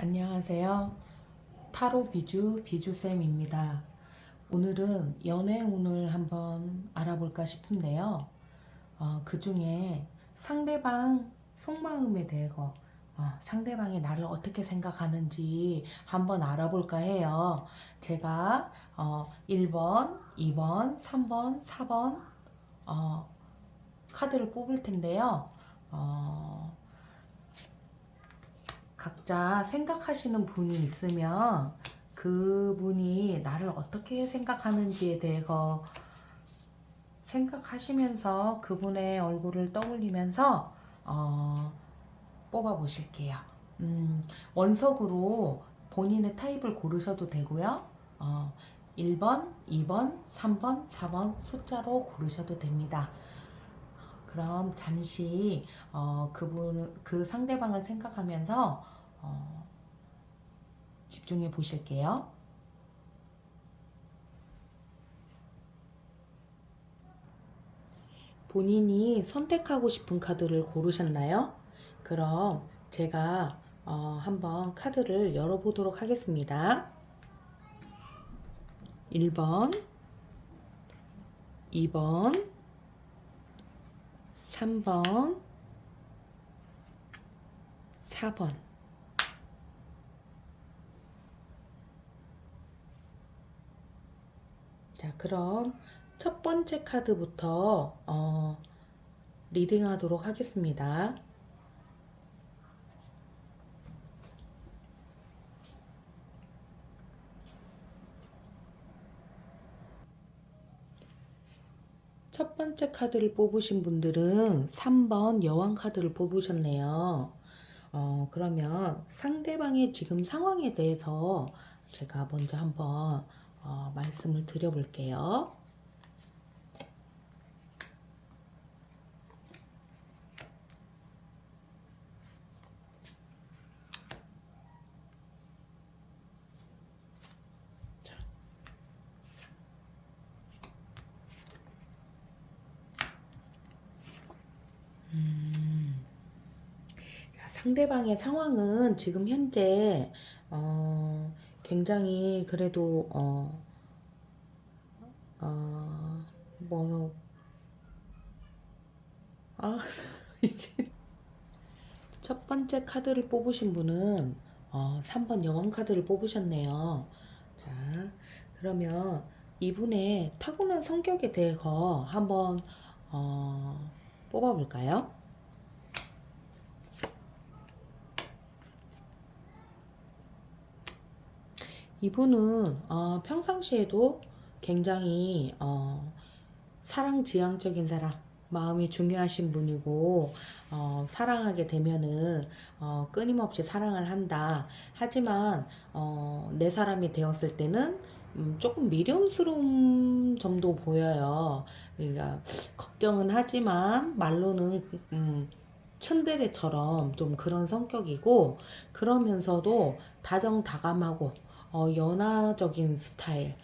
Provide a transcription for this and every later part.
안녕하세요. 타로 비주쌤입니다. 오늘은 연애운을 한번 알아볼까 싶은데요. 그 중에 상대방 속마음에 대해서 상대방이 나를 어떻게 생각하는지 한번 알아볼까 해요. 제가 1번, 2번, 3번, 4번 카드를 뽑을 텐데요. 어, 각자 생각하시는 분이 있으면 그분이 나를 어떻게 생각하는지에 대해서 생각하시면서 그분의 얼굴을 떠올리면서 뽑아 보실게요. 원석으로 본인의 타입을 고르셔도 되고요. 1번, 2번, 3번, 4번 숫자로 고르셔도 됩니다. 그럼 잠시 그 상대방을 생각하면서 집중해 보실게요. 본인이 선택하고 싶은 카드를 고르셨나요? 그럼 제가 한번 카드를 열어보도록 하겠습니다. 1번, 2번, 3번, 4번. 자, 그럼 첫 번째 카드부터 리딩하도록 하겠습니다. 첫 번째 카드를 뽑으신 분들은 3번 여왕 카드를 뽑으셨네요. 그러면 상대방의 지금 상황에 대해서 제가 먼저 한번 말씀을 드려볼게요. 상대방의 상황은 지금 현재 굉장히 그래도 뭐 이제 첫 번째 카드를 뽑으신 분은 3번 여왕 카드를 뽑으셨네요. 자, 그러면 이분의 타고난 성격에 대해서 한번 뽑아볼까요? 이분은 평상시에도 굉장히 사랑지향적인 사람, 마음이 중요하신 분이고 사랑하게 되면은 끊임없이 사랑을 한다. 하지만 내 사람이 되었을 때는 조금 미련스러운 점도 보여요. 그러니까 걱정은 하지만 말로는 츤데레처럼 좀 그런 성격이고, 그러면서도 다정다감하고 연하적인 스타일,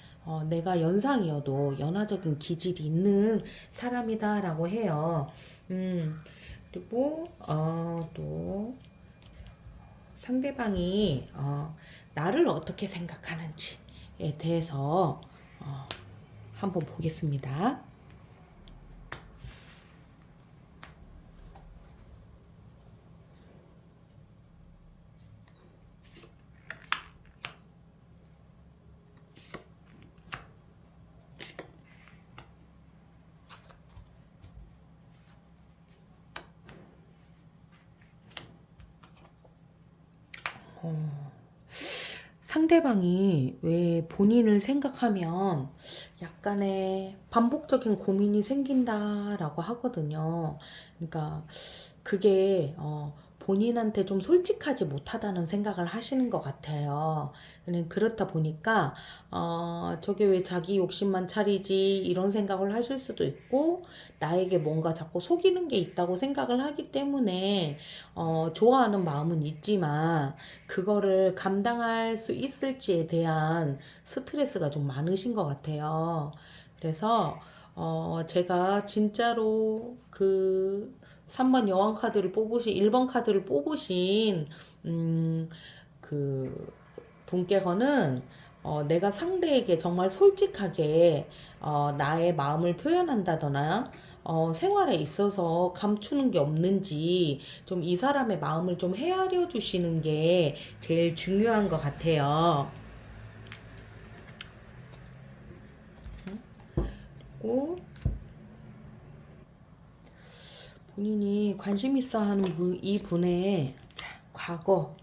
내가 연상이어도 연하적인 기질이 있는 사람이다라고 해요. 그리고 또 상대방이 나를 어떻게 생각하는지에 대해서 한번 보겠습니다. 상대방이 왜 본인을 생각하면 약간의 반복적인 고민이 생긴다라고 하거든요. 그러니까 그게 본인한테 좀 솔직하지 못하다는 생각을 하시는 것 같아요. 그렇다 보니까 저게 왜 자기 욕심만 차리지 이런 생각을 하실 수도 있고, 나에게 뭔가 자꾸 속이는 게 있다고 생각을 하기 때문에 좋아하는 마음은 있지만 그거를 감당할 수 있을지에 대한 스트레스가 좀 많으신 것 같아요. 그래서 제가 진짜로 그 3번 여왕 카드를 뽑으신 1번 카드를 뽑으신 그 분께서는 내가 상대에게 정말 솔직하게 나의 마음을 표현한다거나 생활에 있어서 감추는 게 없는지 좀 이 사람의 마음을 좀 헤아려 주시는 게 제일 중요한 것 같아요. 그리고 본인이 관심 있어 하는 이 분의 과거,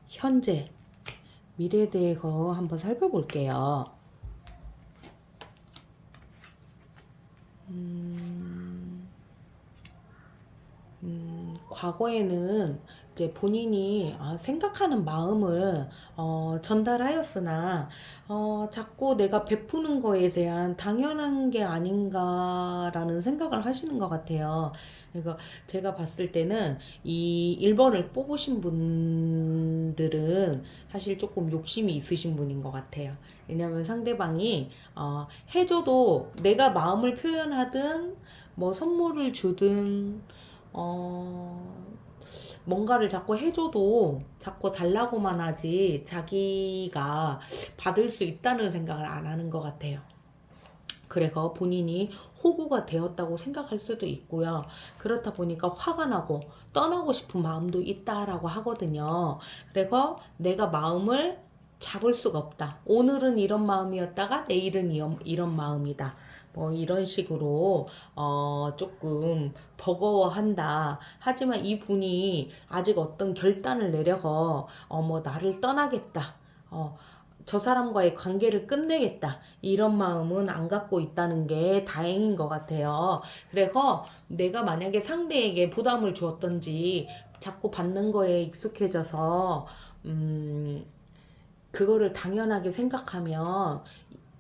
현재, 미래에 대해서 한번 살펴볼게요. 과거에는 이제 본인이 생각하는 마음을 전달하였으나 자꾸 내가 베푸는 거에 대한 당연한 게 아닌가라는 생각을 하시는 것 같아요. 그러니까 제가 봤을 때는 이 1번을 뽑으신 분들은 사실 조금 욕심이 있으신 분인 것 같아요. 왜냐하면 상대방이 해줘도 내가 마음을 표현하든 뭐 선물을 주든 뭔가를 자꾸 해줘도 자꾸 달라고만 하지 자기가 받을 수 있다는 생각을 안 하는 것 같아요. 그래서 본인이 호구가 되었다고 생각할 수도 있고요. 그렇다 보니까 화가 나고 떠나고 싶은 마음도 있다라고 하거든요. 그래서 내가 마음을 잡을 수가 없다. 오늘은 이런 마음이었다가 내일은 이런 마음이다. 뭐 이런 식으로 조금 버거워한다. 하지만 이분이 아직 어떤 결단을 내려서 뭐 나를 떠나겠다. 저 사람과의 관계를 끝내겠다. 이런 마음은 안 갖고 있다는 게 다행인 것 같아요. 그래서 내가 만약에 상대에게 부담을 주었던지 자꾸 받는 거에 익숙해져서 그거를 당연하게 생각하면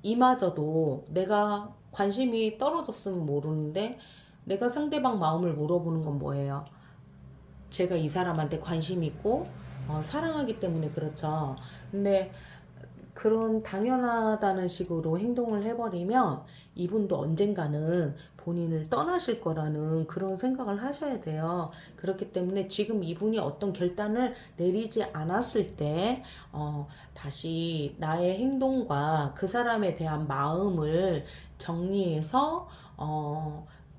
이마저도 내가 관심이 떨어졌으면 모르는데 내가 상대방 마음을 물어보는 건 뭐예요? 제가 이 사람한테 관심이 있고 사랑하기 때문에 그렇죠. 근데 그런 당연하다는 식으로 행동을 해버리면 이분도 언젠가는 본인을 떠나실 거라는 그런 생각을 하셔야 돼요. 그렇기 때문에 지금 이분이 어떤 결단을 내리지 않았을 때 다시 나의 행동과 그 사람에 대한 마음을 정리해서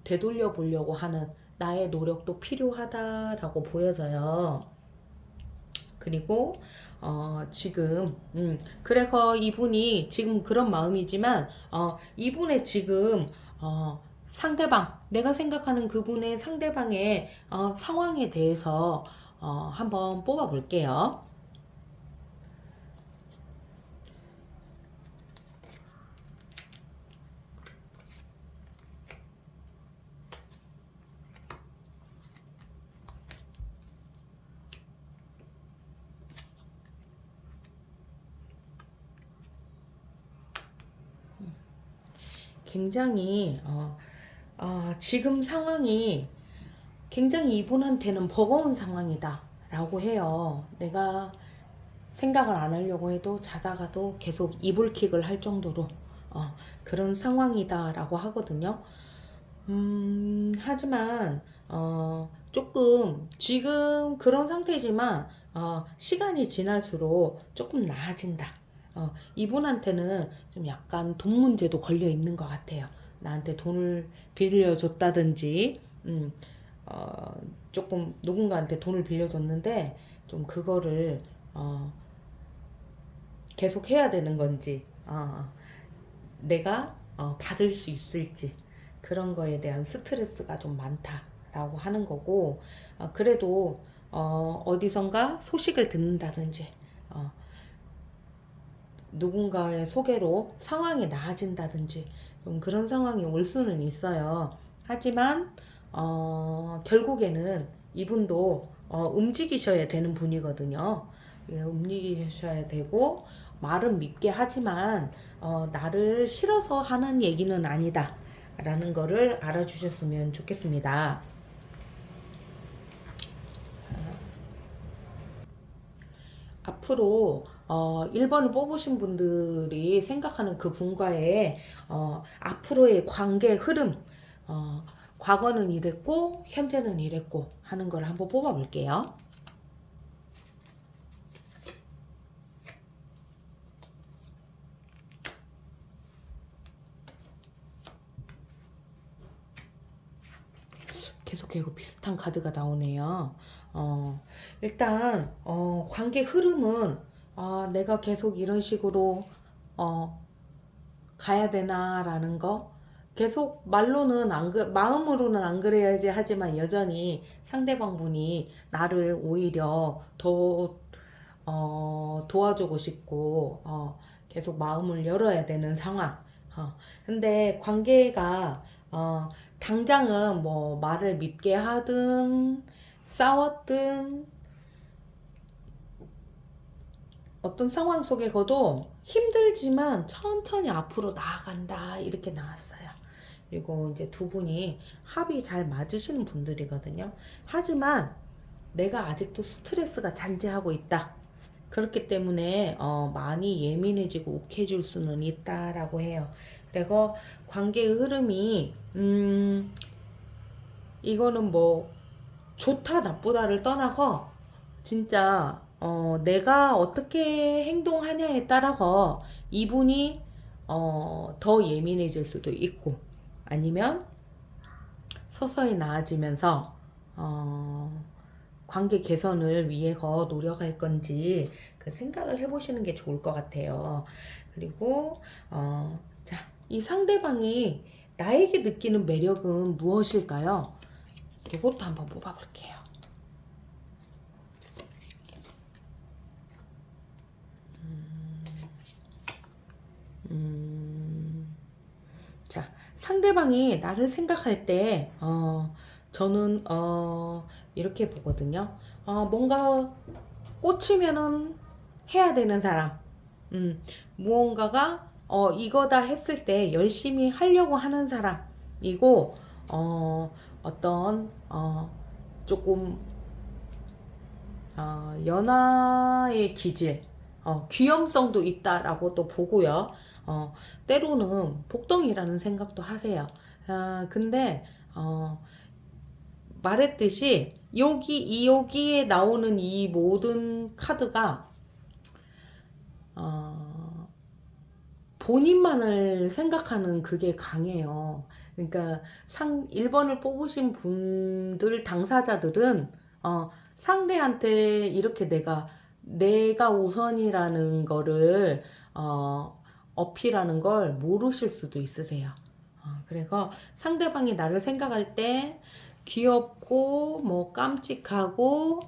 되돌려 보려고 하는 나의 노력도 필요하다라고 보여져요. 그리고 지금 그래서 이분이 지금 그런 마음이지만 이분의 지금 상대방 내가 생각하는 그분의 상대방의 상황에 대해서 한번 뽑아 볼게요. 굉장히 지금 상황이 굉장히 이분한테는 버거운 상황이다 라고 해요. 내가 생각을 안 하려고 해도 자다가도 계속 이불킥을 할 정도로 그런 상황이다 라고 하거든요. 하지만 조금 지금 그런 상태지만 시간이 지날수록 조금 나아진다. 이분한테는 좀 약간 돈 문제도 걸려 있는 것 같아요. 나한테 돈을 빌려줬다든지, 어, 조금 누군가한테 돈을 빌려줬는데 좀 그거를 계속 해야 되는 건지, 내가 받을 수 있을지 그런 거에 대한 스트레스가 좀 많다라고 하는 거고 그래도 어디선가 소식을 듣는다든지 누군가의 소개로 상황이 나아진다든지 좀 그런 상황이 올 수는 있어요. 하지만 결국에는 이분도 움직이셔야 되는 분이거든요. 예, 움직이셔야 되고 말은 밉게 하지만 나를 싫어서 하는 얘기는 아니다 라는 거를 알아주셨으면 좋겠습니다. 앞으로 1번을 뽑으신 분들이 생각하는 그 분과의 앞으로의 관계 흐름 과거는 이랬고 현재는 이랬고 하는 걸 한번 뽑아볼게요. 계속 비슷한 카드가 나오네요. 일단 관계 흐름은 내가 계속 이런 식으로 어, 가야 되나라는 거 계속 말로는 마음으로는 안 그래야지 하지만 여전히 상대방 분이 나를 오히려 더 도와주고 싶고 계속 마음을 열어야 되는 상황. 근데 관계가 당장은 뭐 말을 밉게 하든 싸웠든 어떤 상황 속에서도 힘들지만 천천히 앞으로 나아간다 이렇게 나왔어요. 그리고 이제 두 분이 합이 잘 맞으시는 분들이거든요. 하지만 내가 아직도 스트레스가 잔재하고 있다. 그렇기 때문에 많이 예민해지고 욱해질 수는 있다라고 해요. 그리고 관계의 흐름이 이거는 뭐 좋다 나쁘다를 떠나서 진짜 내가 어떻게 행동하냐에 따라서 이분이 더 예민해질 수도 있고 아니면 서서히 나아지면서 관계 개선을 위해서 노력할 건지 그 생각을 해보시는 게 좋을 것 같아요. 그리고 자, 이 상대방이 나에게 느끼는 매력은 무엇일까요? 이것도 한번 뽑아볼게요. 자, 상대방이 나를 생각할 때, 저는, 이렇게 보거든요. 뭔가 꽂히면은 해야 되는 사람. 무언가가, 이거다 했을 때 열심히 하려고 하는 사람이고, 어떤, 조금, 연하의 기질, 귀염성도 있다라고 또 보고요. 때로는 복덩이라는 생각도 하세요. 근데, 말했듯이, 여기에 나오는 이 모든 카드가, 본인만을 생각하는 그게 강해요. 그러니까 1번을 뽑으신 분들 당사자들은 상대한테 이렇게 내가 우선이라는 거를 어필하는 걸 모르실 수도 있으세요. 그래서 상대방이 나를 생각할 때 귀엽고 뭐 깜찍하고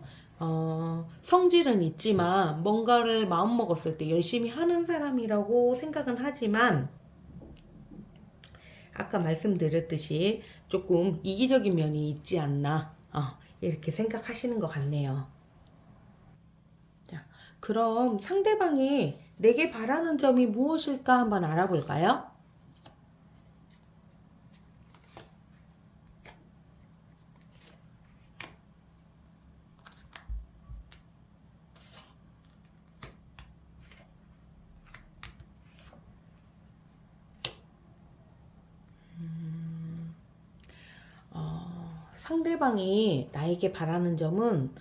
성질은 있지만 뭔가를 마음먹었을 때 열심히 하는 사람이라고 생각은 하지만 아까 말씀드렸듯이 조금 이기적인 면이 있지 않나 이렇게 생각하시는 것 같네요. 자, 그럼 상대방이 내게 바라는 점이 무엇일까 한번 알아볼까요? 상대방이 나에게 바라는 점은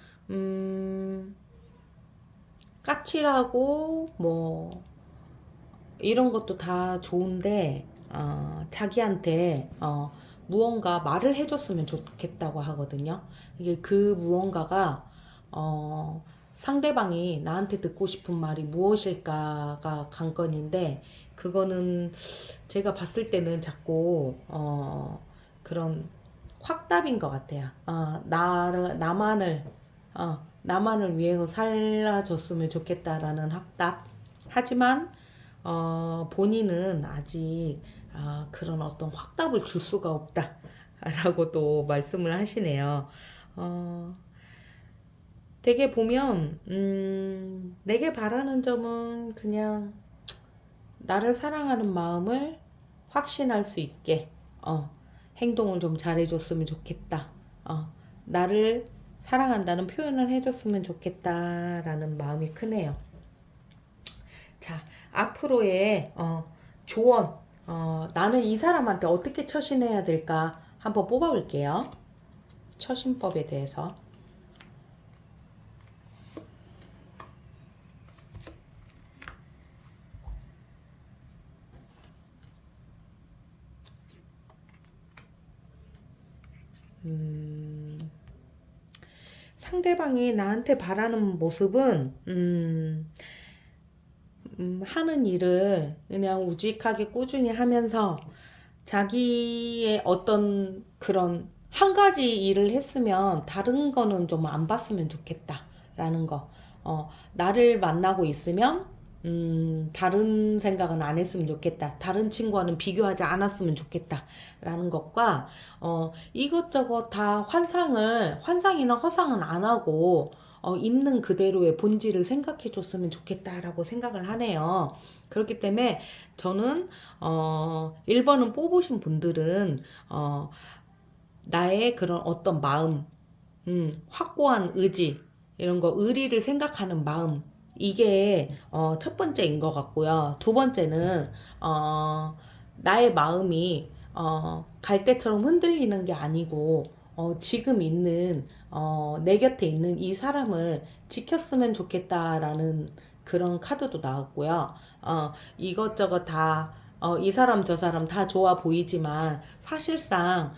까칠하고 뭐 이런 것도 다 좋은데 자기한테 무언가 말을 해줬으면 좋겠다고 하거든요. 이게 그 무언가가 상대방이 나한테 듣고 싶은 말이 무엇일까가 관건인데 그거는 제가 봤을 때는 자꾸 그런 확답인 것 같아요. 나만을 위해서 살아줬으면 좋겠다라는 확답. 하지만 본인은 아직 그런 어떤 확답을 줄 수가 없다라고 또 말씀을 하시네요. 되게 보면 내게 바라는 점은 그냥 나를 사랑하는 마음을 확신할 수 있게 행동을 좀 잘해줬으면 좋겠다. 나를 사랑한다는 표현을 해줬으면 좋겠다라는 마음이 크네요. 자, 앞으로의 조언, 나는 이 사람한테 어떻게 처신해야 될까 한번 뽑아볼게요. 처신법에 대해서. 상대방이 나한테 바라는 모습은 하는 일을 그냥 우직하게 꾸준히 하면서 자기의 어떤 그런 한 가지 일을 했으면 다른 거는 좀 안 봤으면 좋겠다라는 거. 나를 만나고 있으면 다른 생각은 안 했으면 좋겠다. 다른 친구와는 비교하지 않았으면 좋겠다라는 것과 이것저것 다 환상이나 허상은 안 하고 있는 그대로의 본질을 생각해 줬으면 좋겠다라고 생각을 하네요. 그렇기 때문에 저는 1번은 뽑으신 분들은 나의 그런 어떤 마음, 확고한 의지, 이런 거 의리를 생각하는 마음, 이게 첫 번째인 것 같고요. 두 번째는 나의 마음이 갈대처럼 흔들리는 게 아니고 지금 있는 내 곁에 있는 이 사람을 지켰으면 좋겠다라는 그런 카드도 나왔고요. 이것저것 다 이 사람 저 사람 다 좋아 보이지만 사실상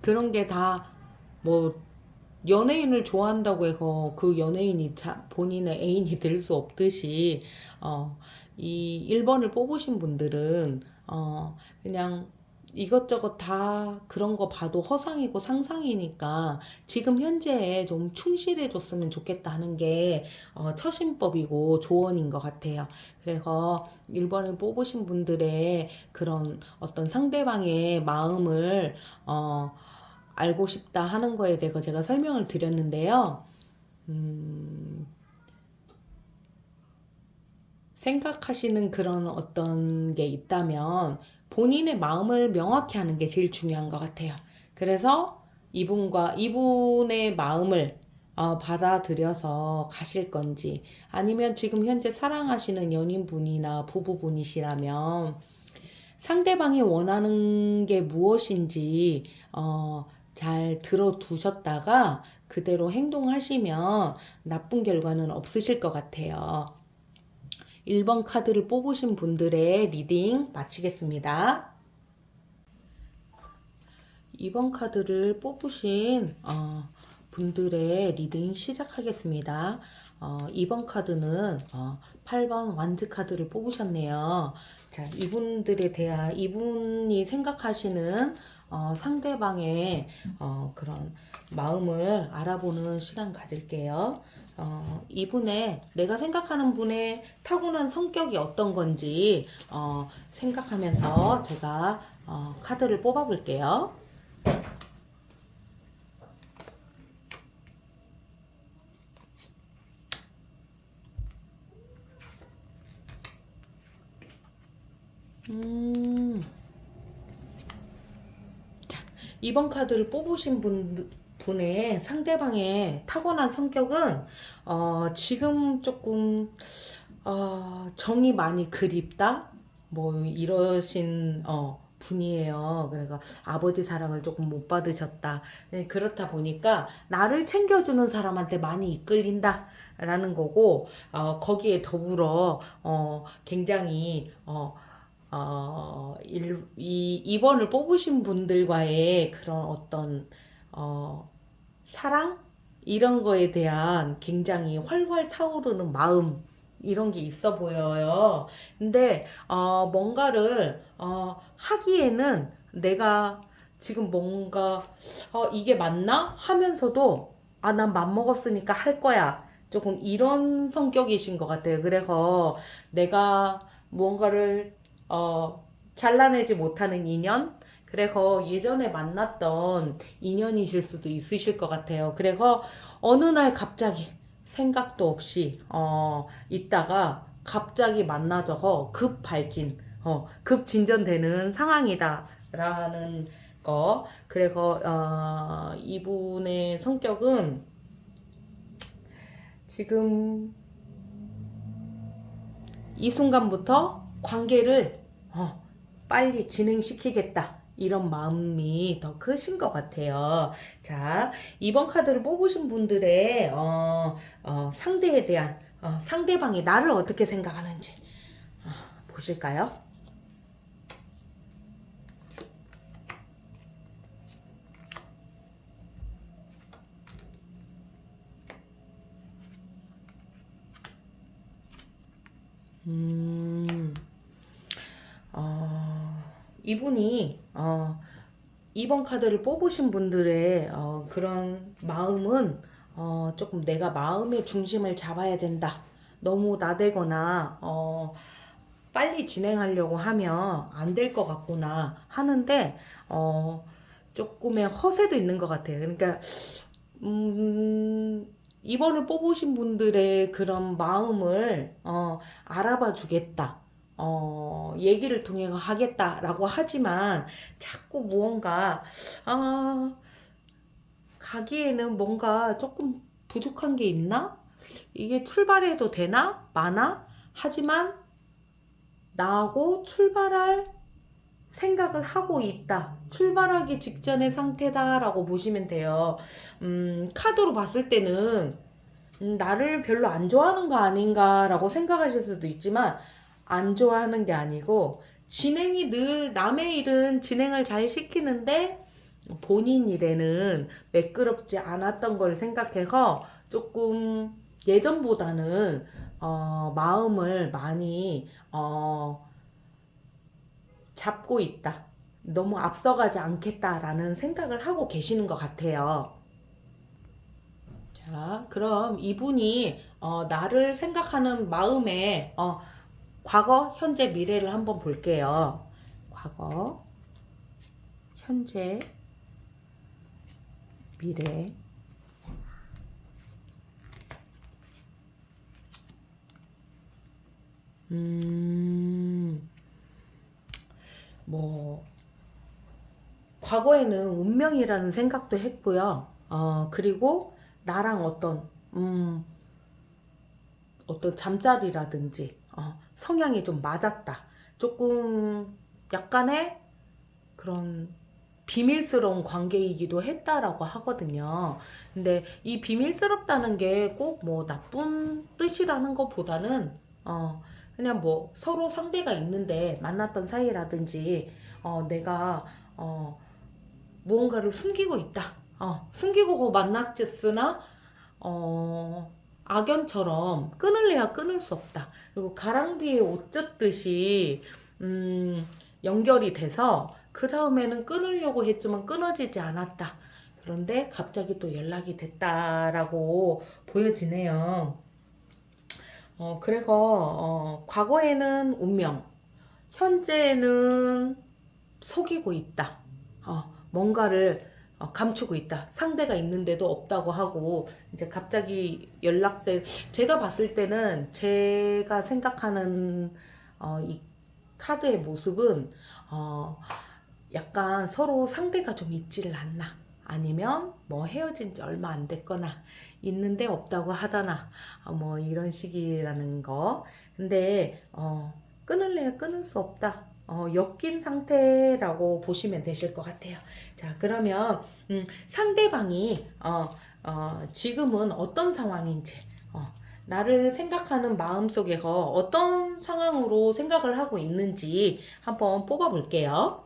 그런 게 다 뭐 연예인을 좋아한다고 해서 그 연예인이 본인의 애인이 될 수 없듯이 이 1번을 뽑으신 분들은 그냥 이것저것 다 그런 거 봐도 허상이고 상상이니까 지금 현재에 좀 충실해 줬으면 좋겠다 하는 게 처신법이고 조언인 것 같아요. 그래서 1번을 뽑으신 분들의 그런 어떤 상대방의 마음을 알고 싶다 하는 거에 대해서 제가 설명을 드렸는데요. 생각하시는 그런 어떤 게 있다면 본인의 마음을 명확히 하는 게 제일 중요한 것 같아요. 그래서 이분의 마음을 받아들여서 가실 건지, 아니면 지금 현재 사랑하시는 연인분이나 부부분이시라면 상대방이 원하는 게 무엇인지 잘 들어두셨다가 그대로 행동하시면 나쁜 결과는 없으실 것 같아요. 1번 카드를 뽑으신 분들의 리딩 마치겠습니다. 2번 카드를 뽑으신 분들의 리딩 시작하겠습니다. 2번 카드는 8번 완즈 카드를 뽑으셨네요. 자, 이분이 생각하시는 상대방의 그런 마음을 알아보는 시간 가질게요. 내가 생각하는 분의 타고난 성격이 어떤 건지 생각하면서 제가 카드를 뽑아볼게요. 이번 카드를 뽑으신 분의 상대방의 타고난 성격은 지금 조금 정이 많이 그립다 뭐 이러신 분이에요. 그러니까 아버지 사랑을 조금 못 받으셨다. 네, 그렇다 보니까 나를 챙겨주는 사람한테 많이 이끌린다 라는 거고, 거기에 더불어 굉장히 2번을 뽑으신 분들과의 그런 어떤 사랑? 이런 거에 대한 굉장히 활활 타오르는 마음, 이런 게 있어 보여요. 근데 뭔가를 하기에는 내가 지금 뭔가 이게 맞나? 하면서도 난 맘먹었으니까 할 거야. 조금 이런 성격이신 것 같아요. 그래서 내가 무언가를 잘라내지 못하는 인연? 그래서 예전에 만났던 인연이실 수도 있으실 것 같아요. 그래서 어느 날 갑자기 생각도 없이 있다가 갑자기 만나져서 급 발진, 급 진전되는 상황이다라는 거. 그래서 이분의 성격은 지금 이 순간부터 관계를 빨리 진행시키겠다. 이런 마음이 더 크신 것 같아요. 자, 2번 카드를 뽑으신 분들의 상대에 대한 상대방이 나를 어떻게 생각하는지 보실까요? 음, 이분이, 2번 카드를 뽑으신 분들의 그런 마음은 조금 내가 마음의 중심을 잡아야 된다. 너무 나대거나 빨리 진행하려고 하면 안 될 것 같구나 하는데 조금의 허세도 있는 것 같아요. 그러니까 2번을 뽑으신 분들의 그런 마음을 알아봐 주겠다. 얘기를 통해 하겠다라고 하지만 자꾸 무언가 아, 가기에는 뭔가 조금 부족한 게 있나? 이게 출발해도 되나? 마나? 하지만 나하고 출발할 생각을 하고 있다. 출발하기 직전의 상태다라고 보시면 돼요. 카드로 봤을 때는 나를 별로 안 좋아하는 거 아닌가라고 생각하실 수도 있지만 안 좋아하는 게 아니고 진행이 늘 남의 일은 진행을 잘 시키는데 본인 일에는 매끄럽지 않았던 걸 생각해서 조금 예전보다는 마음을 많이 잡고 있다. 너무 앞서가지 않겠다라는 생각을 하고 계시는 것 같아요. 자, 그럼 이분이 나를 생각하는 마음에 과거, 현재, 미래를 한번 볼게요. 과거, 현재, 미래. 뭐 과거에는 운명이라는 생각도 했고요. 그리고 나랑 어떤 잠자리라든지 성향이 좀 맞았다. 조금 약간의 그런 비밀스러운 관계이기도 했다라고 하거든요. 근데 이 비밀스럽다는 게 꼭 뭐 나쁜 뜻이라는 것보다는 그냥 뭐 서로 상대가 있는데 만났던 사이라든지 내가 무언가를 숨기고 있다. 숨기고 만났으나 악연처럼 끊을래야 끊을 수 없다. 그리고 가랑비에 옷 젖듯이 연결이 돼서 그 다음에는 끊으려고 했지만 끊어지지 않았다. 그런데 갑자기 또 연락이 됐다라고 보여지네요. 그래서 과거에는 운명, 현재는 속이고 있다. 뭔가를 감추고 있다. 상대가 있는데도 없다고 하고 이제 갑자기 제가 봤을 때는 제가 생각하는 이 카드의 모습은 약간 서로 상대가 좀 있지를 않나. 아니면 뭐 헤어진 지 얼마 안 됐거나 있는데 없다고 하거나 뭐 이런 식이라는 거. 근데 끊을래야 끊을 수 없다. 엮인 상태라고 보시면 되실 것 같아요. 자, 그러면 상대방이 지금은 어떤 상황인지 나를 생각하는 마음속에서 어떤 상황으로 생각을 하고 있는지 한번 뽑아 볼게요.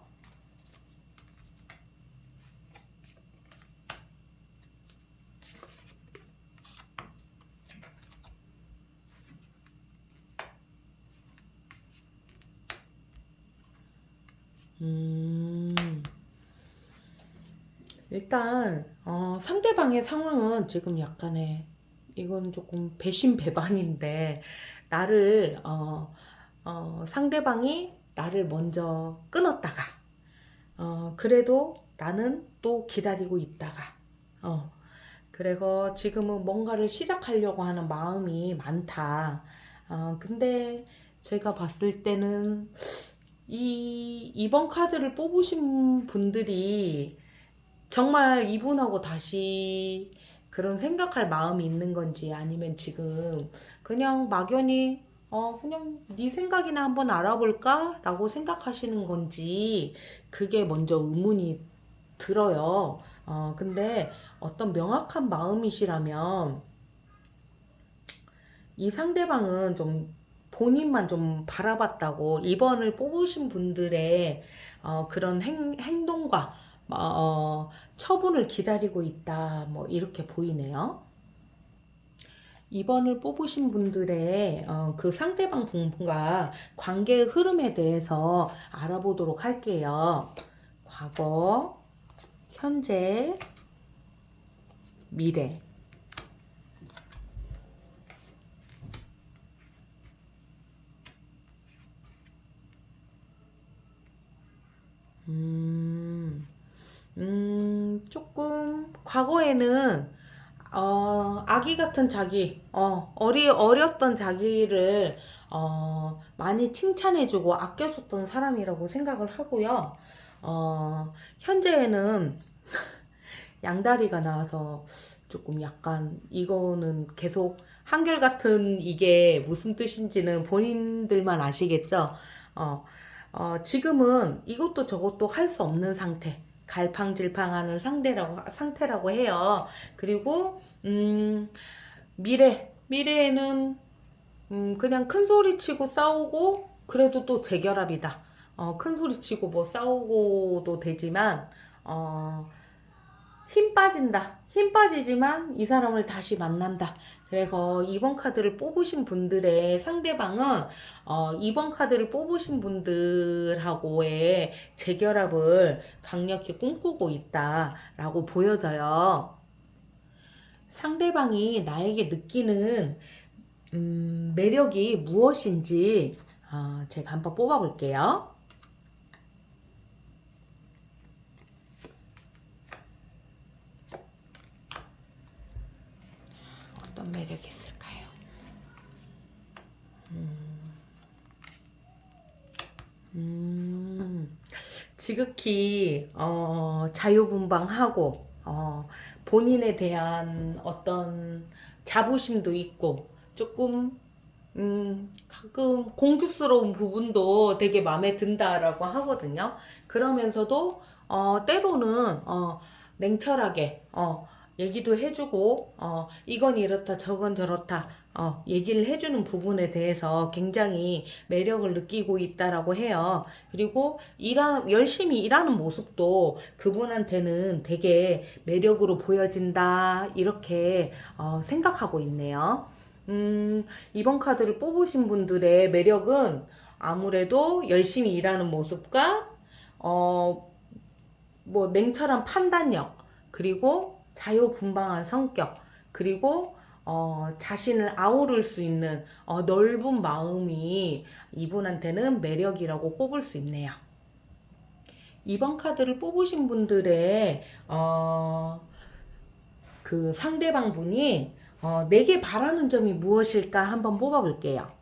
일단 상대방의 상황은 지금 약간의 이건 조금 배신배반인데 나를 상대방이 나를 먼저 끊었다가 그래도 나는 또 기다리고 있다가 그래서 지금은 뭔가를 시작하려고 하는 마음이 많다. 근데 제가 봤을 때는 이번 카드를 뽑으신 분들이 정말 이분하고 다시 그런 생각할 마음이 있는 건지 아니면 지금 그냥 막연히 그냥 네 생각이나 한번 알아볼까? 라고 생각하시는 건지 그게 먼저 의문이 들어요. 근데 어떤 명확한 마음이시라면 이 상대방은 좀 본인만 좀 바라봤다고 2번을 뽑으신 분들의 그런 행동과 처분을 기다리고 있다. 뭐 이렇게 보이네요. 2번을 뽑으신 분들의 그 상대방 분과 관계의 흐름에 대해서 알아보도록 할게요. 과거, 현재, 미래. 조금 과거에는 아기 같은 자기, 어렸던 자기를 많이 칭찬해주고 아껴줬던 사람이라고 생각을 하고요. 현재에는 양다리가 나와서 조금 약간 이거는 계속 한결같은 이게 무슨 뜻인지는 본인들만 아시겠죠? 지금은 이것도 저것도 할 수 없는 상태. 갈팡질팡하는 상태라고 해요. 그리고 미래에는 그냥 큰 소리 치고 싸우고 그래도 또 재결합이다. 큰 소리 치고 뭐 싸우고도 되지만 힘 빠진다. 힘 빠지지만 이 사람을 다시 만난다. 그래서 2번 카드를 뽑으신 분들의 상대방은 2번 카드를 뽑으신 분들하고의 재결합을 강력히 꿈꾸고 있다라고 보여져요. 상대방이 나에게 느끼는 매력이 무엇인지 제가 한번 뽑아볼게요. 어떤 매력이 있을까요? 지극히 자유분방하고 본인에 대한 어떤 자부심도 있고 조금 가끔 공주스러운 부분도 되게 마음에 든다라고 하거든요. 그러면서도 때로는 냉철하게 얘기도 해주고 이건 이렇다 저건 저렇다 얘기를 해주는 부분에 대해서 굉장히 매력을 느끼고 있다라고 해요. 그리고 열심히 일하는 모습도 그분한테는 되게 매력으로 보여진다 이렇게 생각하고 있네요. 2번 카드를 뽑으신 분들의 매력은 아무래도 열심히 일하는 모습과 뭐 냉철한 판단력 그리고 자유분방한 성격 그리고 자신을 아우를 수 있는 넓은 마음이 이분한테는 매력이라고 꼽을 수 있네요. 2번 카드를 뽑으신 분들의 그 상대방 분이 내게 바라는 점이 무엇일까 한번 뽑아볼게요.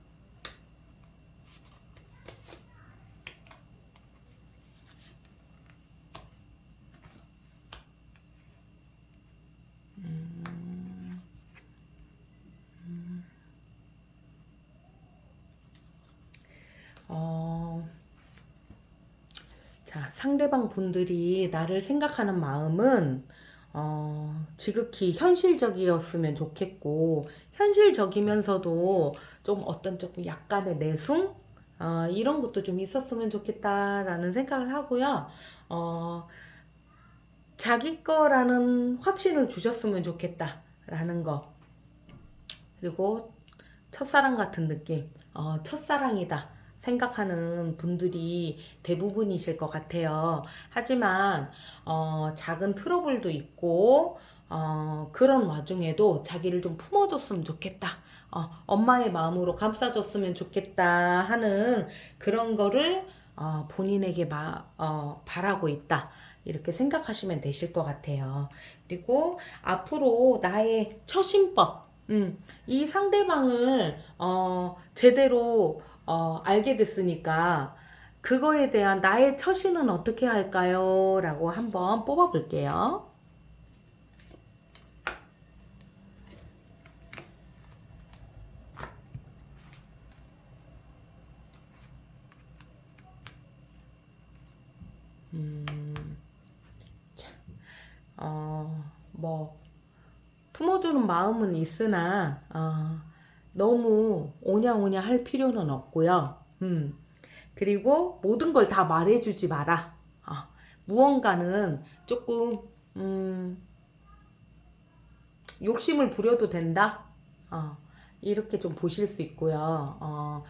자, 상대방 분들이 나를 생각하는 마음은 지극히 현실적이었으면 좋겠고 현실적이면서도 좀 어떤 조금 약간의 내숭 이런 것도 좀 있었으면 좋겠다라는 생각을 하고요. 자기 거라는 확신을 주셨으면 좋겠다라는 거. 그리고 첫사랑 같은 느낌, 첫사랑이다 생각하는 분들이 대부분이실 것 같아요. 하지만 작은 트러블도 있고 그런 와중에도 자기를 좀 품어줬으면 좋겠다. 엄마의 마음으로 감싸줬으면 좋겠다 하는 그런 거를 본인에게 바라고 있다. 이렇게 생각하시면 되실 것 같아요. 그리고 앞으로 나의 처신법, 이 상대방을 제대로 알게 됐으니까 그거에 대한 나의 처신은 어떻게 할까요? 라고 한번 뽑아볼게요. 뭐 품어주는 마음은 있으나 너무 오냐오냐 할 필요는 없고요. 그리고 모든 걸 다 말해주지 마라. 무언가는 조금 욕심을 부려도 된다. 이렇게 좀 보실 수 있고요.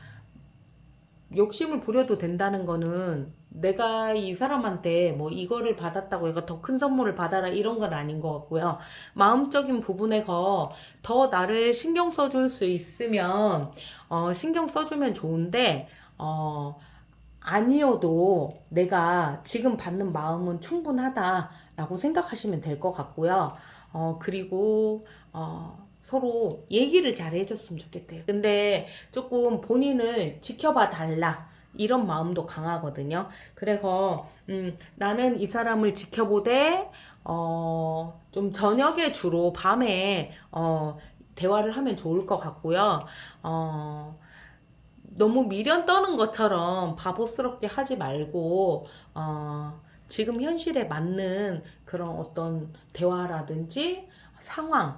욕심을 부려도 된다는 거는 내가 이 사람한테 뭐 이거를 받았다고 해서 더 큰 선물을 받아라 이런 건 아닌 것 같고요. 마음적인 부분에서 더 나를 신경 써줄 수 있으면 신경 써주면 좋은데 아니어도 내가 지금 받는 마음은 충분하다라고 생각하시면 될 것 같고요. 그리고 서로 얘기를 잘 해줬으면 좋겠대요. 근데 조금 본인을 지켜봐 달라. 이런 마음도 강하거든요. 그래서 나는 이 사람을 지켜보되 좀 저녁에 주로 밤에 대화를 하면 좋을 것 같고요. 너무 미련 떠는 것처럼 바보스럽게 하지 말고 지금 현실에 맞는 그런 어떤 대화라든지 상황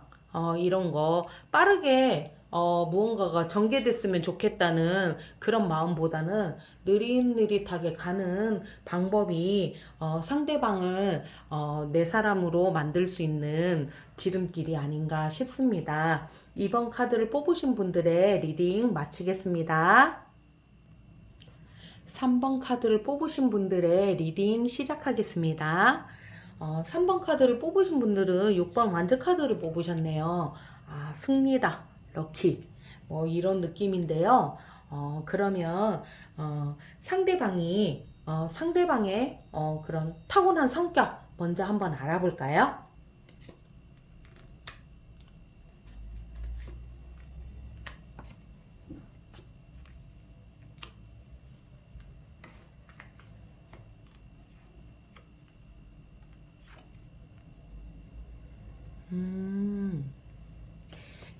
이런 거 빠르게 무언가가 전개됐으면 좋겠다는 그런 마음보다는 느릿느릿하게 가는 방법이 상대방을 내 사람으로 만들 수 있는 지름길이 아닌가 싶습니다. 이번 카드를 뽑으신 분들의 리딩 마치겠습니다. 3번 카드를 뽑으신 분들의 리딩 시작하겠습니다. 3번 카드를 뽑으신 분들은 6번 완즈 카드를 뽑으셨네요. 승리다, 럭키, 뭐 이런 느낌인데요. 그러면 상대방의 그런 타고난 성격 먼저 한번 알아볼까요?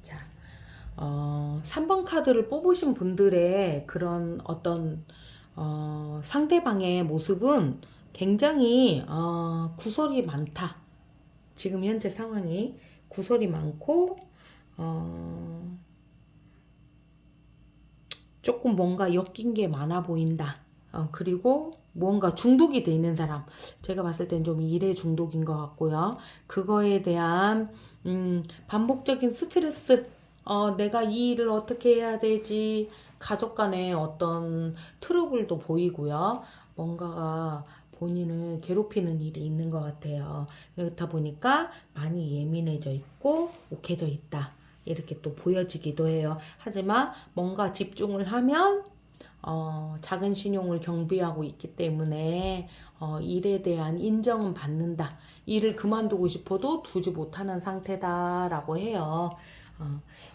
자, 3번 카드를 뽑으신 분들의 그런 어떤 상대방의 모습은 굉장히 구설이 많다. 지금 현재 상황이 구설이 많고 조금 뭔가 엮인 게 많아 보인다. 그리고 무언가 중독이 돼 있는 사람. 제가 봤을 땐 좀 일에 중독인 것 같고요. 그거에 대한 반복적인 스트레스. 내가 이 일을 어떻게 해야 되지? 가족 간의 어떤 트러블도 보이고요. 뭔가가 본인을 괴롭히는 일이 있는 것 같아요. 그렇다 보니까 많이 예민해져 있고 욱해져 있다. 이렇게 또 보여지기도 해요. 하지만 뭔가 집중을 하면 작은 신용을 경비하고 있기 때문에 일에 대한 인정은 받는다. 일을 그만두고 싶어도 두지 못하는 상태다라고 해요.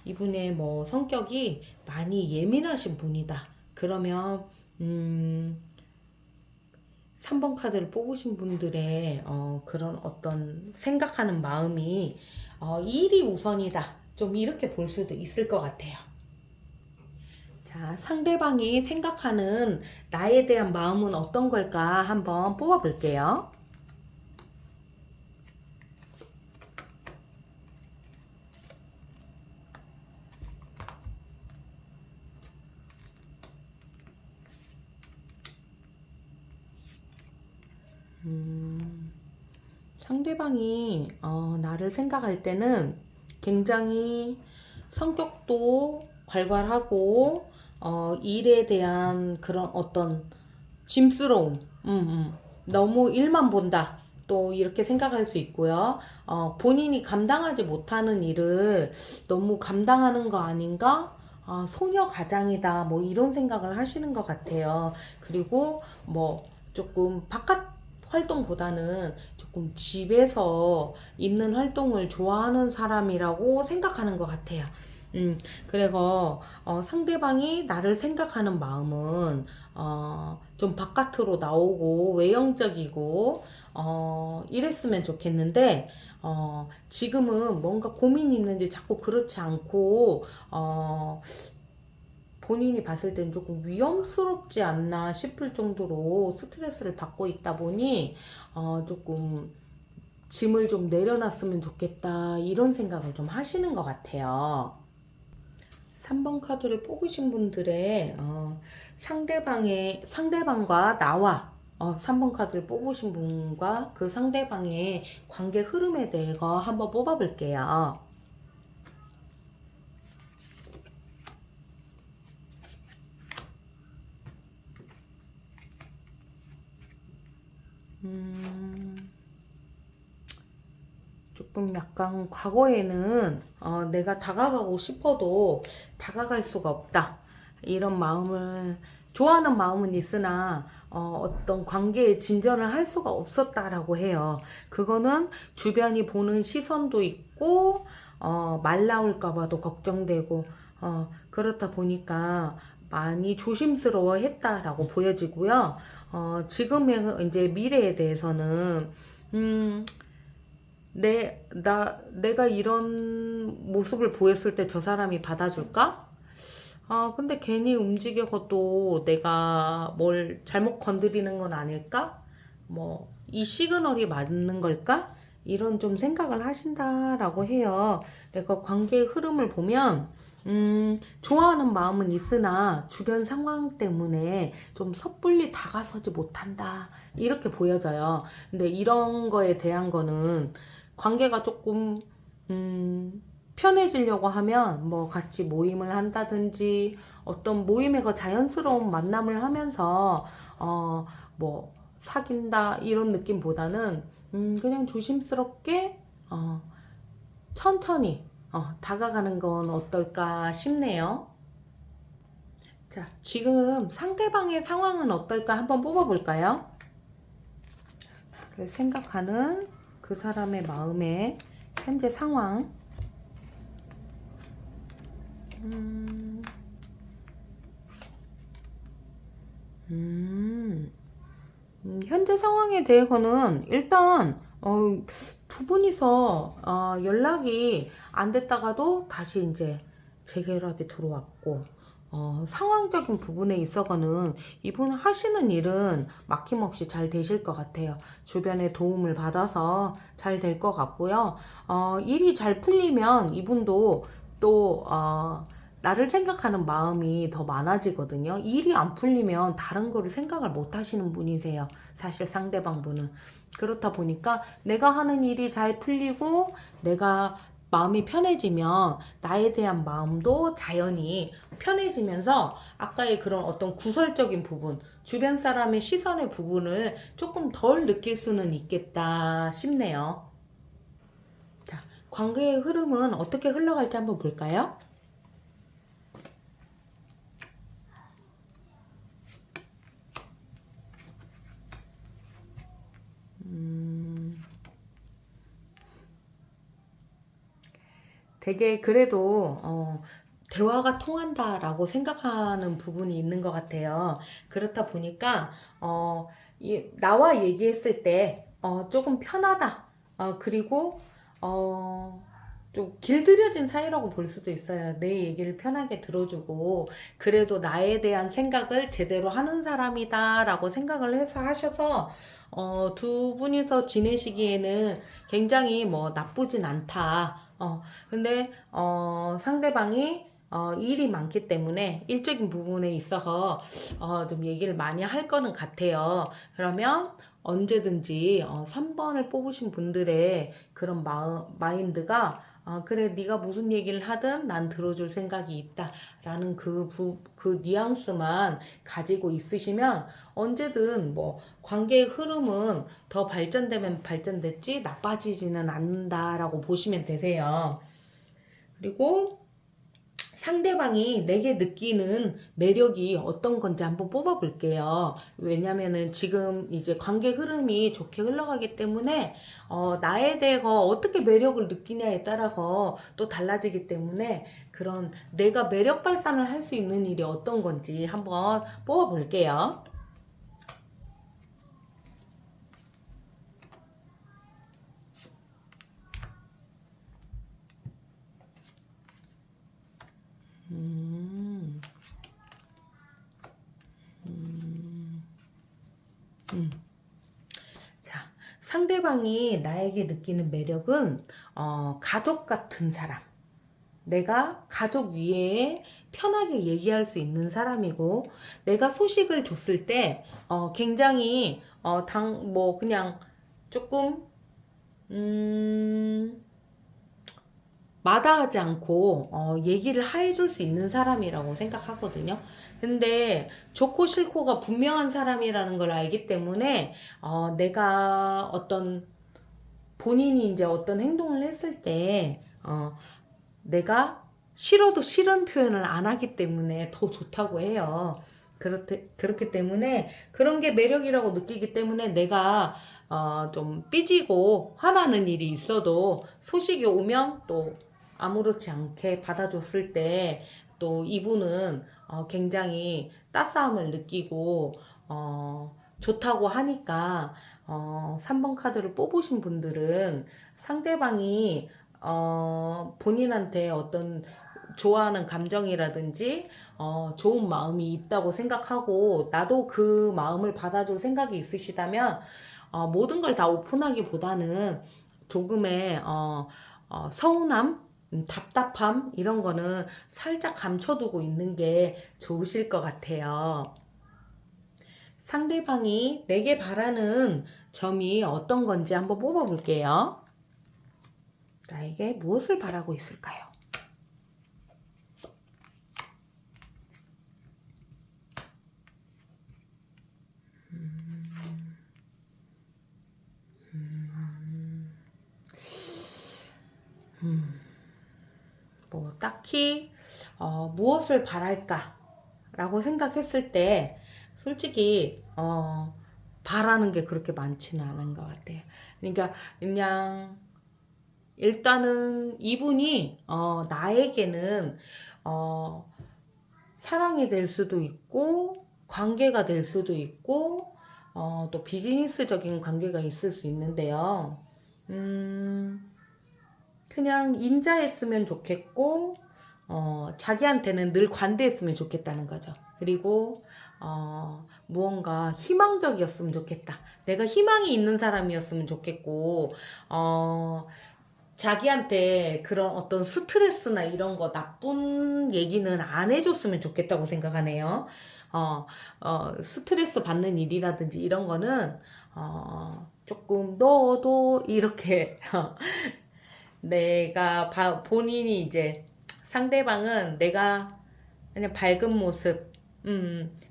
이분의 뭐 성격이 많이 예민하신 분이다. 그러면 3번 카드를 뽑으신 분들의 그런 어떤 생각하는 마음이 일이 우선이다. 좀 이렇게 볼 수도 있을 것 같아요. 자, 상대방이 생각하는 나에 대한 마음은 어떤 걸까 한번 뽑아볼게요. 상대방이 나를 생각할 때는 굉장히 성격도 괄괄하고 일에 대한 그런 어떤 짐스러움, 너무 일만 본다. 또 이렇게 생각할 수 있고요. 본인이 감당하지 못하는 일을 너무 감당하는 거 아닌가? 소녀 가장이다. 뭐 이런 생각을 하시는 것 같아요. 그리고 뭐 조금 바깥 활동보다는 조금 집에서 있는 활동을 좋아하는 사람이라고 생각하는 것 같아요. 그래서 상대방이 나를 생각하는 마음은 좀 바깥으로 나오고 외형적이고 이랬으면 좋겠는데 지금은 뭔가 고민이 있는지 자꾸 그렇지 않고 본인이 봤을 땐 조금 위험스럽지 않나 싶을 정도로 스트레스를 받고 있다 보니 조금 짐을 좀 내려놨으면 좋겠다 이런 생각을 좀 하시는 것 같아요. 3번 카드를 뽑으신 분들의 상대방과 나와 3번 카드를 뽑으신 분과 그 상대방의 관계 흐름에 대해서 한번 뽑아볼게요. 음, 조금 약간 과거에는 내가 다가가고 싶어도 다가갈 수가 없다. 이런 마음을 좋아하는 마음은 있으나 어떤 관계에 진전을 할 수가 없었다라고 해요. 그거는 주변이 보는 시선도 있고 말 나올까 봐도 걱정되고 그렇다 보니까 많이 조심스러워 했다라고 보여지고요. 지금의 이제 미래에 대해서는 음, 내가 이런 모습을 보였을 때 저 사람이 받아줄까? 근데 괜히 움직여도 내가 뭘 잘못 건드리는 건 아닐까? 뭐, 이 시그널이 맞는 걸까? 이런 좀 생각을 하신다라고 해요. 내가 관계의 흐름을 보면, 좋아하는 마음은 있으나 주변 상황 때문에 좀 섣불리 다가서지 못한다. 이렇게 보여져요. 근데 이런 거에 대한 거는 관계가 조금, 편해지려고 하면 뭐 같이 모임을 한다든지 어떤 모임에서 자연스러운 만남을 하면서 뭐 사귄다 이런 느낌보다는 그냥 조심스럽게 천천히 다가가는 건 어떨까 싶네요. 자, 지금 상대방의 상황은 어떨까 한번 뽑아볼까요? 생각하는 그 사람의 마음의 현재 상황. 음, 현재 상황에 대해서는 일단 두 분이서 연락이 안 됐다가도 다시 이제 재결합이 들어왔고 상황적인 부분에 있어서는 이분 하시는 일은 막힘없이 잘 되실 것 같아요. 주변의 도움을 받아서 잘 될 것 같고요. 일이 잘 풀리면 이분도 또 나를 생각하는 마음이 더 많아지거든요. 일이 안 풀리면 다른 거를 생각을 못 하시는 분이세요. 사실 상대방 분은. 그렇다 보니까 내가 하는 일이 잘 풀리고 내가 마음이 편해지면 나에 대한 마음도 자연히 편해지면서 아까의 그런 어떤 구설적인 부분, 주변 사람의 시선의 부분을 조금 덜 느낄 수는 있겠다 싶네요. 자, 관계의 흐름은 어떻게 흘러갈지 한번 볼까요? 되게 그래도 대화가 통한다라고 생각하는 부분이 있는 것 같아요. 그렇다 보니까 나와 얘기했을 때 조금 편하다. 그리고 좀 길들여진 사이라고 볼 수도 있어요. 내 얘기를 편하게 들어주고 그래도 나에 대한 생각을 제대로 하는 사람이다라고 생각을 해서 하셔서 두 분이서 지내시기에는 굉장히 뭐 나쁘진 않다. 근데 상대방이 일이 많기 때문에 일적인 부분에 있어서 좀 얘기를 많이 할 거는 같아요. 그러면 언제든지 3번을 뽑으신 분들의 그런 마인드가 그래 네가 무슨 얘기를 하든 난 들어줄 생각이 있다 라는 그 뉘앙스만 가지고 있으시면 언제든 뭐 관계의 흐름은 더 발전되면 발전됐지 나빠지지는 않는다라고 보시면 되세요. 그리고 상대방이 내게 느끼는 매력이 어떤 건지 한번 뽑아볼게요. 왜냐면은 지금 이제 관계 흐름이 좋게 흘러가기 때문에 나에 대해서 어떻게 매력을 느끼냐에 따라서 또 달라지기 때문에 그런 내가 매력 발산을 할 수 있는 일이 어떤 건지 한번 뽑아볼게요. 자, 상대방이 나에게 느끼는 매력은 가족 같은 사람. 내가 가족 위에 편하게 얘기할 수 있는 사람이고, 내가 소식을 줬을 때, 굉장히, 뭐, 그냥 조금, 음, 마다하지 않고 얘기를 해줄 수 있는 사람이라고 생각하거든요. 근데 좋고 싫고가 분명한 사람이라는 걸 알기 때문에 내가 어떤 본인이 이제 어떤 행동을 했을 때 내가 싫어도 싫은 표현을 안 하기 때문에 더 좋다고 해요. 그렇기 때문에 그런 게 매력이라고 느끼기 때문에 내가 좀 삐지고 화나는 일이 있어도 소식이 오면 또 아무렇지 않게 받아줬을 때 또 이분은 굉장히 따스함을 느끼고 좋다고 하니까 3번 카드를 뽑으신 분들은 상대방이 본인한테 어떤 좋아하는 감정이라든지 좋은 마음이 있다고 생각하고 나도 그 마음을 받아줄 생각이 있으시다면 모든 걸 다 오픈하기보다는 조금의 서운함, 답답함 이런 거는 살짝 감춰두고 있는 게 좋으실 것 같아요. 상대방이 내게 바라는 점이 어떤 건지 한번 뽑아볼게요. 나에게 무엇을 바라고 있을까요? 뭐 딱히 무엇을 바랄까 라고 생각했을 때 솔직히 바라는 게 그렇게 많지는 않은 것 같아요. 그러니까 그냥 일단은 이분이 나에게는 사랑이 될 수도 있고 관계가 될 수도 있고 또 비즈니스적인 관계가 있을 수 있는데요. 그냥 인자했으면 좋겠고 자기한테는 늘 관대했으면 좋겠다는 거죠. 그리고 무언가 희망적이었으면 좋겠다. 내가 희망이 있는 사람이었으면 좋겠고 자기한테 그런 어떤 스트레스나 이런 거 나쁜 얘기는 안 해줬으면 좋겠다고 생각하네요. 스트레스 받는 일이라든지 이런 거는 조금 너도 이렇게 본인이 이제 상대방은 내가 그냥 밝은 모습,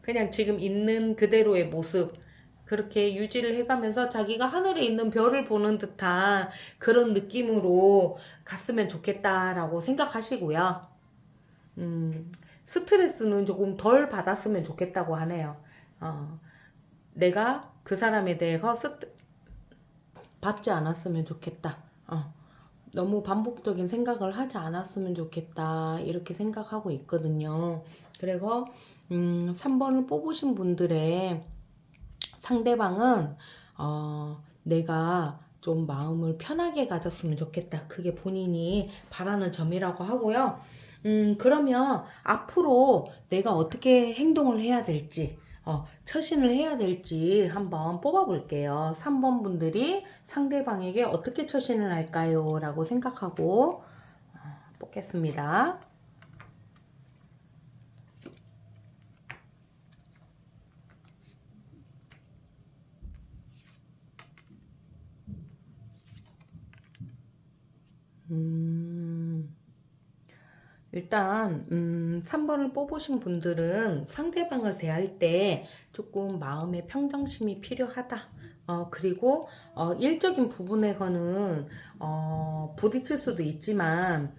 그냥 지금 있는 그대로의 모습, 그렇게 유지를 해가면서 자기가 하늘에 있는 별을 보는 듯한 그런 느낌으로 갔으면 좋겠다라고 생각하시고요. 스트레스는 조금 덜 받았으면 좋겠다고 하네요. 내가 그 사람에 대해서 받지 않았으면 좋겠다. 너무 반복적인 생각을 하지 않았으면 좋겠다. 이렇게 생각하고 있거든요. 그래서 3번을 뽑으신 분들의 상대방은 내가 좀 마음을 편하게 가졌으면 좋겠다. 그게 본인이 바라는 점이라고 하고요. 그러면 앞으로 내가 어떻게 행동을 해야 될지, 처신을 해야 될지 한번 뽑아볼게요. 3번 분들이 상대방에게 어떻게 처신을 할까요? 라고 생각하고 뽑겠습니다. 일단 3번을 뽑으신 분들은 상대방을 대할 때 조금 마음의 평정심이 필요하다. 그리고 일적인 부분에서는 부딪힐 수도 있지만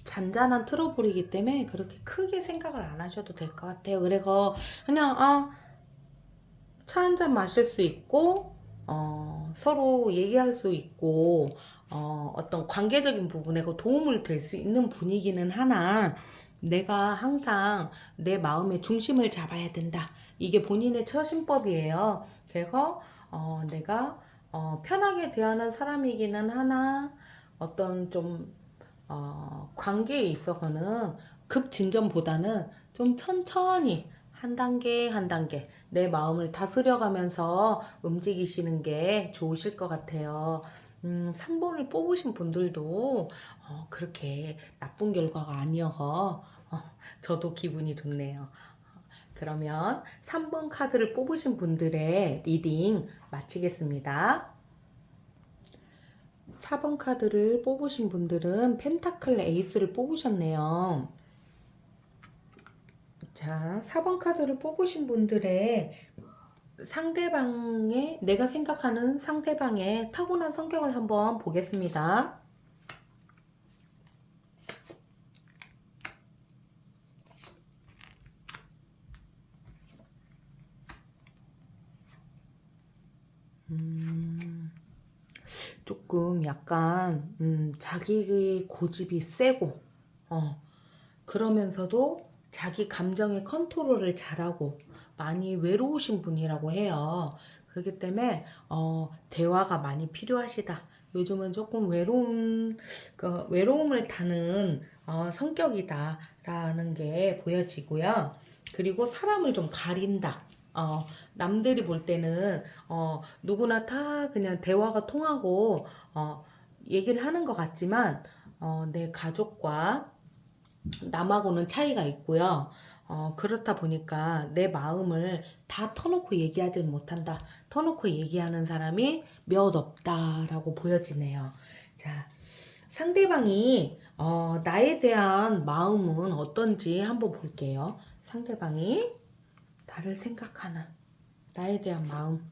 잔잔한 트러블이기 때문에 그렇게 크게 생각을 안 하셔도 될 것 같아요. 그래서 그냥 차 한 잔 마실 수 있고 서로 얘기할 수 있고 어떤 관계적인 부분에 도움을 될 수 있는 분위기는 하나 내가 항상 내 마음의 중심을 잡아야 된다. 이게 본인의 처신법이에요. 그래서 내가 편하게 대하는 사람이기는 하나 어떤 좀 관계에 있어서는 급진전보다는 좀 천천히 한 단계 한 단계 내 마음을 다스려가면서 움직이시는 게 좋으실 것 같아요. 3번을 뽑으신 분들도 그렇게 나쁜 결과가 아니어서 저도 기분이 좋네요. 그러면 3번 카드를 뽑으신 분들의 리딩 마치겠습니다. 4번 카드를 뽑으신 분들은 펜타클 에이스를 뽑으셨네요. 자, 4번 카드를 뽑으신 분들의 상대방의, 내가 생각하는 상대방의 타고난 성격을 한번 보겠습니다. 조금 약간 자기 고집이 세고 그러면서도 자기 감정의 컨트롤을 잘하고 많이 외로우신 분이라고 해요. 그렇기 때문에 대화가 많이 필요하시다. 요즘은 조금 외로움을 타는 성격이다라는 게 보여지고요. 그리고 사람을 좀 가린다. 남들이 볼 때는 누구나 다 그냥 대화가 통하고 얘기를 하는 것 같지만 내 가족과 남하고는 차이가 있고요. 그렇다 보니까 내 마음을 다 터놓고 얘기하지 못한다. 터놓고 얘기하는 사람이 몇 없다라고 보여지네요. 자, 상대방이 나에 대한 마음은 어떤지 한번 볼게요. 상대방이 나를 생각하는 나에 대한 마음.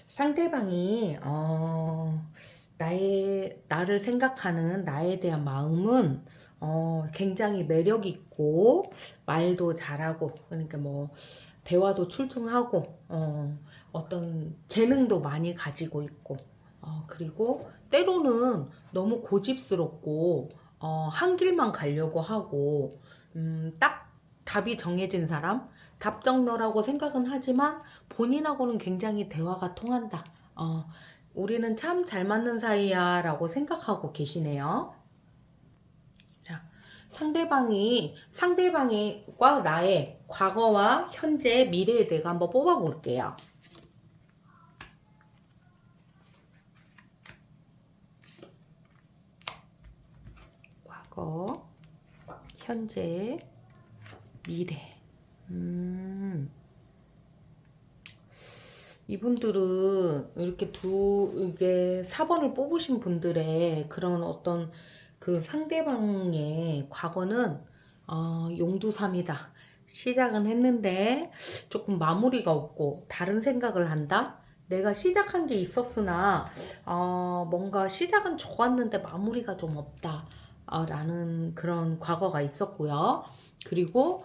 상대방이 나를 생각하는 나에 대한 마음은 굉장히 매력 있고 말도 잘하고 그러니까 뭐 대화도 출중하고 어떤 재능도 많이 가지고 있고 그리고 때로는 너무 고집스럽고 한 길만 가려고 하고 딱 답이 정해진 사람 답정너라고 생각은 하지만 본인하고는 굉장히 대화가 통한다. 우리는 참 잘 맞는 사이야 라고 생각하고 계시네요. 자, 상대방과 나의 과거와 현재, 미래에 대해 한번 뽑아볼게요. 과거, 현재, 미래. 이분들은 이게 4번을 뽑으신 분들의 그런 어떤 그 상대방의 과거는 용두삼이다. 시작은 했는데 조금 마무리가 없고 다른 생각을 한다. 내가 시작한 게 있었으나 뭔가 시작은 좋았는데 마무리가 좀 없다. 라는 그런 과거가 있었고요. 그리고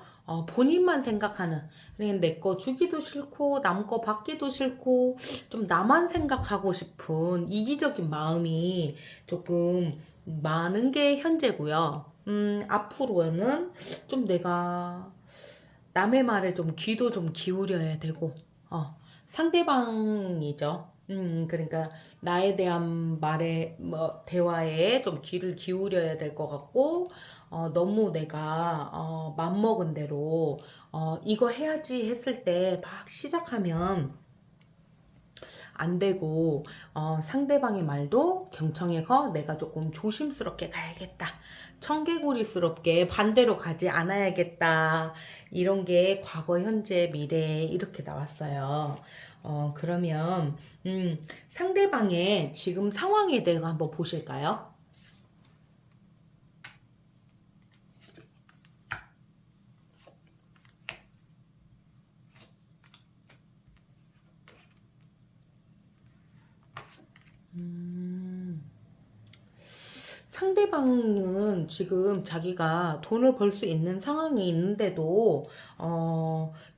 본인만 생각하는 그냥 내 거 주기도 싫고 남 거 받기도 싫고 좀 나만 생각하고 싶은 이기적인 마음이 조금 많은 게 현재고요. 앞으로는 좀 내가 남의 말에 좀 귀도 좀 기울여야 되고, 상대방이죠. 그러니까 나에 대한 말에, 뭐, 대화에 좀 귀를 기울여야 될 것 같고, 너무 내가, 맘먹은 대로, 이거 해야지 했을 때 막 시작하면 안 되고 상대방의 말도 경청해서 내가 조금 조심스럽게 가야겠다. 청개구리스럽게 반대로 가지 않아야겠다. 이런 게 과거, 현재, 미래 이렇게 나왔어요. 그러면 상대방의 지금 상황에 대해 한번 보실까요? 상대방은 지금 자기가 돈을 벌 수 있는 상황이 있는데도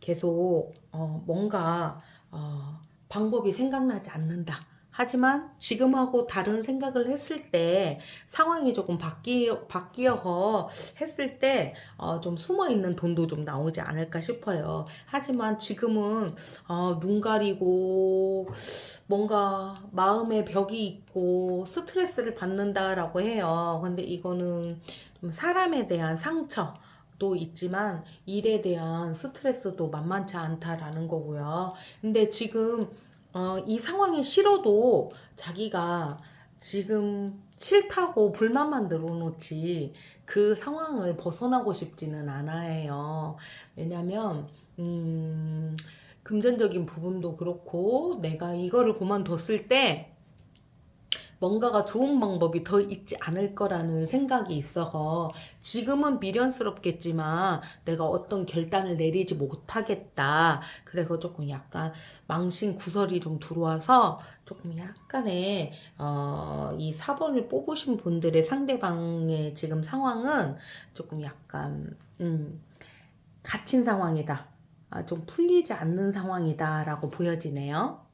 계속 뭔가 방법이 생각나지 않는다. 하지만 지금하고 다른 생각을 했을 때 상황이 조금 바뀌어서 했을 때 좀 숨어 있는 돈도 좀 나오지 않을까 싶어요. 하지만 지금은 눈 가리고 뭔가 마음에 벽이 있고 스트레스를 받는다라고 해요. 근데 이거는 좀 사람에 대한 상처도 있지만 일에 대한 스트레스도 만만치 않다라는 거고요. 근데 지금 이 상황이 싫어도 자기가 지금 싫다고 불만만 늘어놓지 그 상황을 벗어나고 싶지는 않아요. 왜냐면 금전적인 부분도 그렇고 내가 이거를 그만뒀을 때 뭔가가 좋은 방법이 더 있지 않을 거라는 생각이 있어서 지금은 미련스럽겠지만 내가 어떤 결단을 내리지 못하겠다. 그래서 조금 약간 망신 구설이 좀 들어와서 조금 약간의 이 4번을 뽑으신 분들의 상대방의 지금 상황은 조금 약간 갇힌 상황이다. 좀 풀리지 않는 상황이다라고 보여지네요.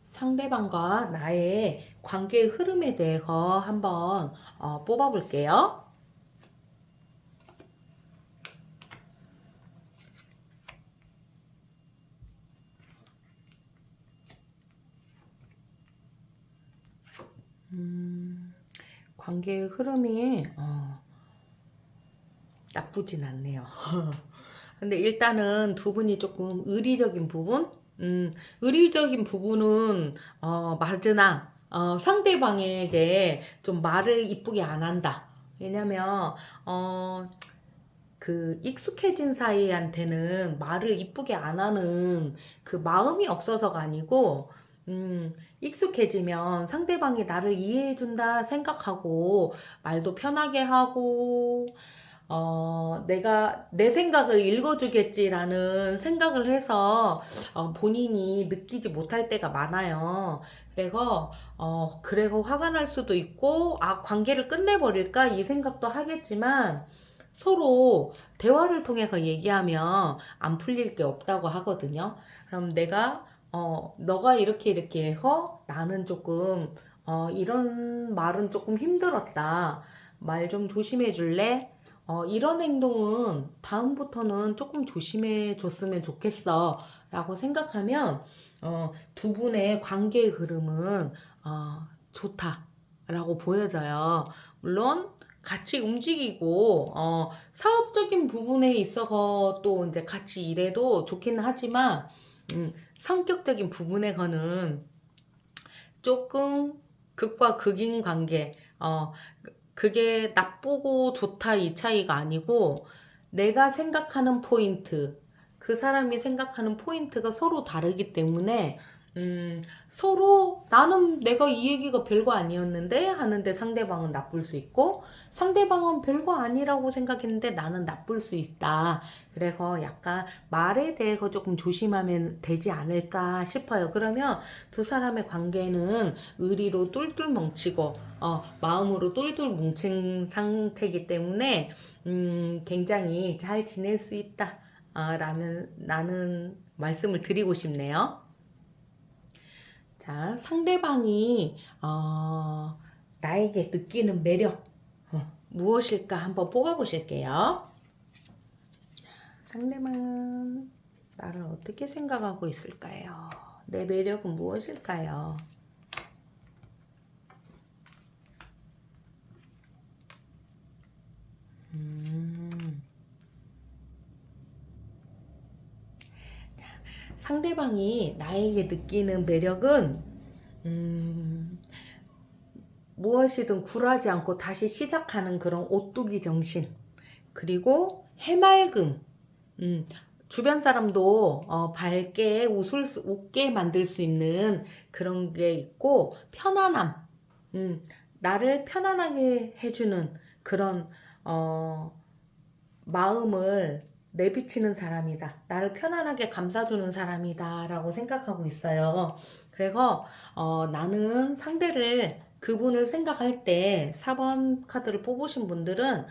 상대방과 나의 관계의 흐름에 대해서 한번 뽑아볼게요. 관계의 흐름이 나쁘진 않네요. 근데 일단은 두 분이 조금 의리적인 부분? 의리적인 부분은 맞으나 상대방에게 좀 말을 이쁘게 안 한다. 왜냐면 그 익숙해진 사이한테는 말을 이쁘게 안 하는 그 마음이 없어서가 아니고 익숙해지면 상대방이 나를 이해해준다 생각하고 말도 편하게 하고 내가 내 생각을 읽어주겠지라는 생각을 해서 본인이 느끼지 못할 때가 많아요. 그래서 화가 날 수도 있고, 관계를 끝내버릴까? 이 생각도 하겠지만, 서로 대화를 통해서 얘기하면 안 풀릴 게 없다고 하거든요. 그럼 너가 이렇게 해서 나는 조금, 이런 말은 조금 힘들었다. 말 좀 조심해 줄래? 이런 행동은 다음부터는 조금 조심해 줬으면 좋겠어. 라고 생각하면, 두 분의 관계의 흐름은, 좋다. 라고 보여져요. 물론, 같이 움직이고, 사업적인 부분에 있어서 또 이제 같이 일해도 좋기는 하지만, 성격적인 부분에서는 조금 극과 극인 관계, 그게 나쁘고 좋다 이 차이가 아니고 내가 생각하는 포인트, 그 사람이 생각하는 포인트가 서로 다르기 때문에 서로 나는 내가 이 얘기가 별거 아니었는데 하는데 상대방은 나쁠 수 있고 상대방은 별거 아니라고 생각했는데 나는 나쁠 수 있다. 그래서 약간 말에 대해서 조금 조심하면 되지 않을까 싶어요. 그러면 두 사람의 관계는 의리로 똘똘 뭉치고 마음으로 똘똘 뭉친 상태이기 때문에 굉장히 잘 지낼 수 있다. 나는 말씀을 드리고 싶네요. 자, 상대방이 나에게 느끼는 매력 무엇일까 한번 뽑아보실게요. 상대방은 나를 어떻게 생각하고 있을까요? 내 매력은 무엇일까요? 상대방이 나에게 느끼는 매력은 무엇이든 굴하지 않고 다시 시작하는 그런 오뚜기 정신, 그리고 해맑음, 주변 사람도 밝게 웃게 만들 수 있는 그런 게 있고 편안함, 나를 편안하게 해주는 그런 마음을 내비치는 사람이다. 나를 편안하게 감싸주는 사람이다. 라고 생각하고 있어요. 그래서 나는 그분을 생각할 때 4번 카드를 뽑으신 분들은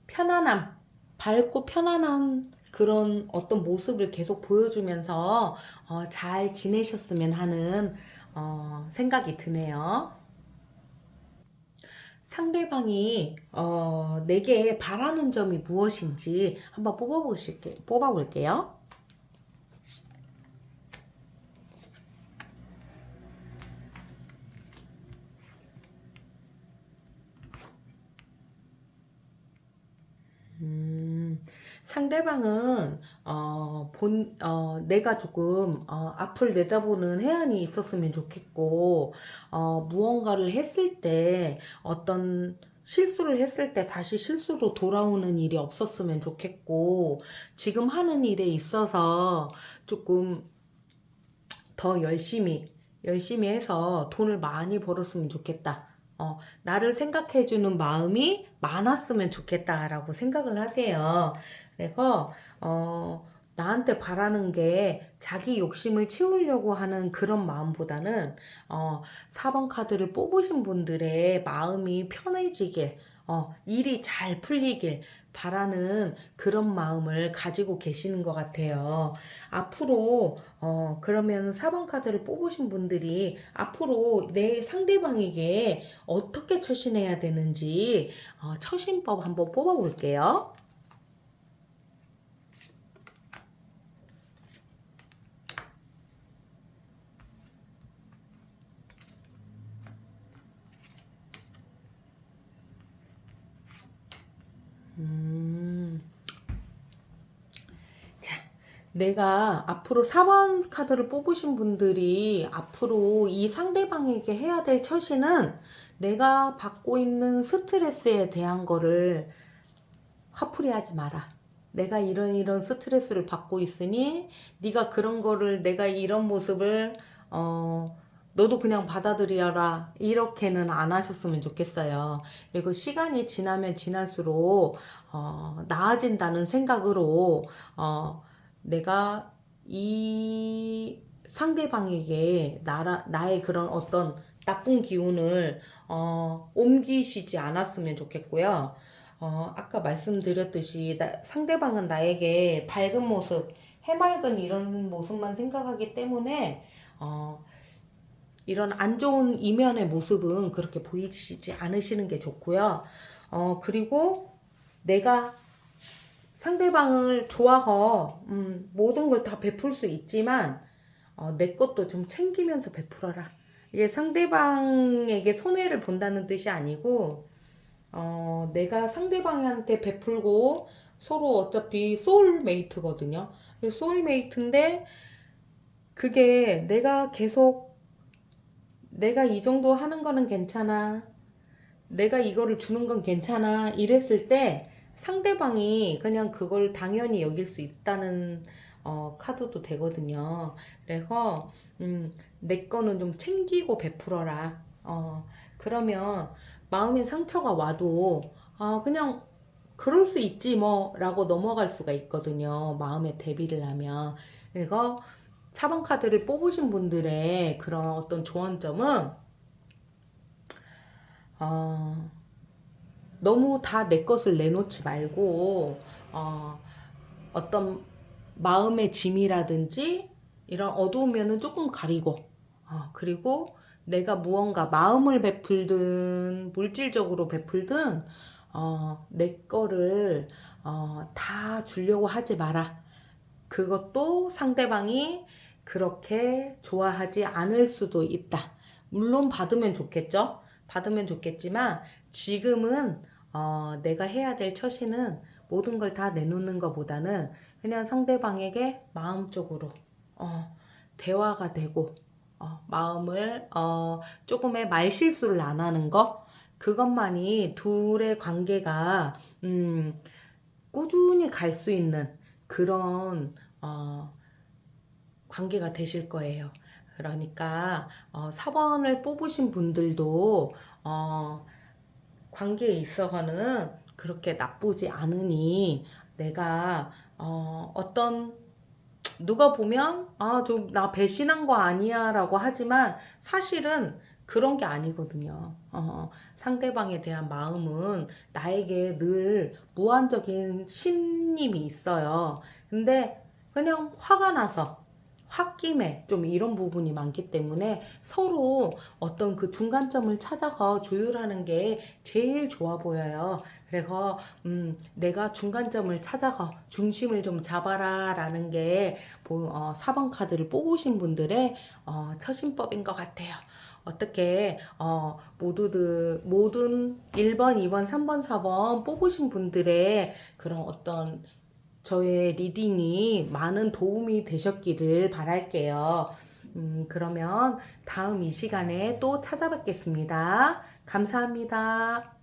편안함, 밝고 편안한 그런 어떤 모습을 계속 보여주면서 잘 지내셨으면 하는 생각이 드네요. 상대방이 내게 바라는 점이 무엇인지 한번 뽑아볼게요. 상대방은 내가 조금, 앞을 내다보는 해안이 있었으면 좋겠고, 무언가를 했을 때, 어떤 실수를 했을 때 다시 실수로 돌아오는 일이 없었으면 좋겠고, 지금 하는 일에 있어서 조금 더 열심히 해서 돈을 많이 벌었으면 좋겠다. 나를 생각해주는 마음이 많았으면 좋겠다라고 생각을 하세요. 그래서, 나한테 바라는 게 자기 욕심을 채우려고 하는 그런 마음보다는, 4번 카드를 뽑으신 분들의 마음이 편해지길, 일이 잘 풀리길 바라는 그런 마음을 가지고 계시는 것 같아요. 앞으로 그러면 4번 카드를 뽑으신 분들이 앞으로 내 상대방에게 어떻게 처신해야 되는지 처신법 한번 뽑아볼게요. 자, 내가 앞으로 4번 카드를 뽑으신 분들이 앞으로 이 상대방에게 해야 될 처신은 내가 받고 있는 스트레스에 대한 거를 화풀이하지 마라. 내가 이런 스트레스를 받고 있으니 네가 그런 거를 내가 이런 모습을 너도 그냥 받아들여라. 이렇게는 안 하셨으면 좋겠어요. 그리고 시간이 지나면 지날수록 나아진다는 생각으로 내가 이 상대방에게 나의 그런 어떤 나쁜 기운을 옮기시지 않았으면 좋겠고요. 아까 말씀드렸듯이 상대방은 나에게 밝은 모습, 해맑은 이런 모습만 생각하기 때문에 이런 안 좋은 이면의 모습은 그렇게 보이시지 않으시는 게 좋고요. 그리고 내가 상대방을 좋아서 모든 걸 다 베풀 수 있지만 내 것도 좀 챙기면서 베풀어라. 이게 상대방에게 손해를 본다는 뜻이 아니고 내가 상대방한테 베풀고 서로 어차피 소울메이트거든요. 소울메이트인데 그게 내가 계속 내가 이 정도 하는 거는 괜찮아. 내가 이거를 주는 건 괜찮아. 이랬을 때 상대방이 그냥 그걸 당연히 여길 수 있다는 카드도 되거든요. 그래서 내 거는 좀 챙기고 베풀어라. 그러면 마음에 상처가 와도 그냥 그럴 수 있지 뭐 라고 넘어갈 수가 있거든요. 마음에 대비를 하면. 그래서 4번 카드를 뽑으신 분들의 그런 어떤 조언점은 어, 너무 다 내 것을 내놓지 말고 어떤 마음의 짐이라든지 이런 어두우면은 조금 가리고 그리고 내가 무언가 마음을 베풀든 물질적으로 베풀든 내 거를 다 주려고 하지 마라. 그것도 상대방이 그렇게 좋아하지 않을 수도 있다. 물론 받으면 좋겠죠. 받으면 좋겠지만 지금은 내가 해야 될 처신은 모든 걸 다 내놓는 것보다는 그냥 상대방에게 마음적으로 대화가 되고 마음을 조금의 말실수를 안 하는 거 그것만이 둘의 관계가 꾸준히 갈 수 있는 그런 관계가 되실 거예요. 그러니까 4번을 뽑으신 분들도 관계에 있어서는 그렇게 나쁘지 않으니 내가 어떤 누가 보면 좀 나 배신한 거 아니야 라고 하지만 사실은 그런 게 아니거든요. 상대방에 대한 마음은 나에게 늘 무한적인 신임이 있어요. 근데 그냥 화가 나서 홧김에 좀 이런 부분이 많기 때문에 서로 어떤 그 중간점을 찾아서 조율하는 게 제일 좋아 보여요. 그래서 내가 중간점을 찾아서 중심을 좀 잡아라 라는 게 4번 카드를 뽑으신 분들의 처신법인 것 같아요. 어떻게 모든 1번, 2번, 3번, 4번 뽑으신 분들의 그런 어떤 저의 리딩이 많은 도움이 되셨기를 바랄게요. 그러면 다음 이 시간에 또 찾아뵙겠습니다. 감사합니다.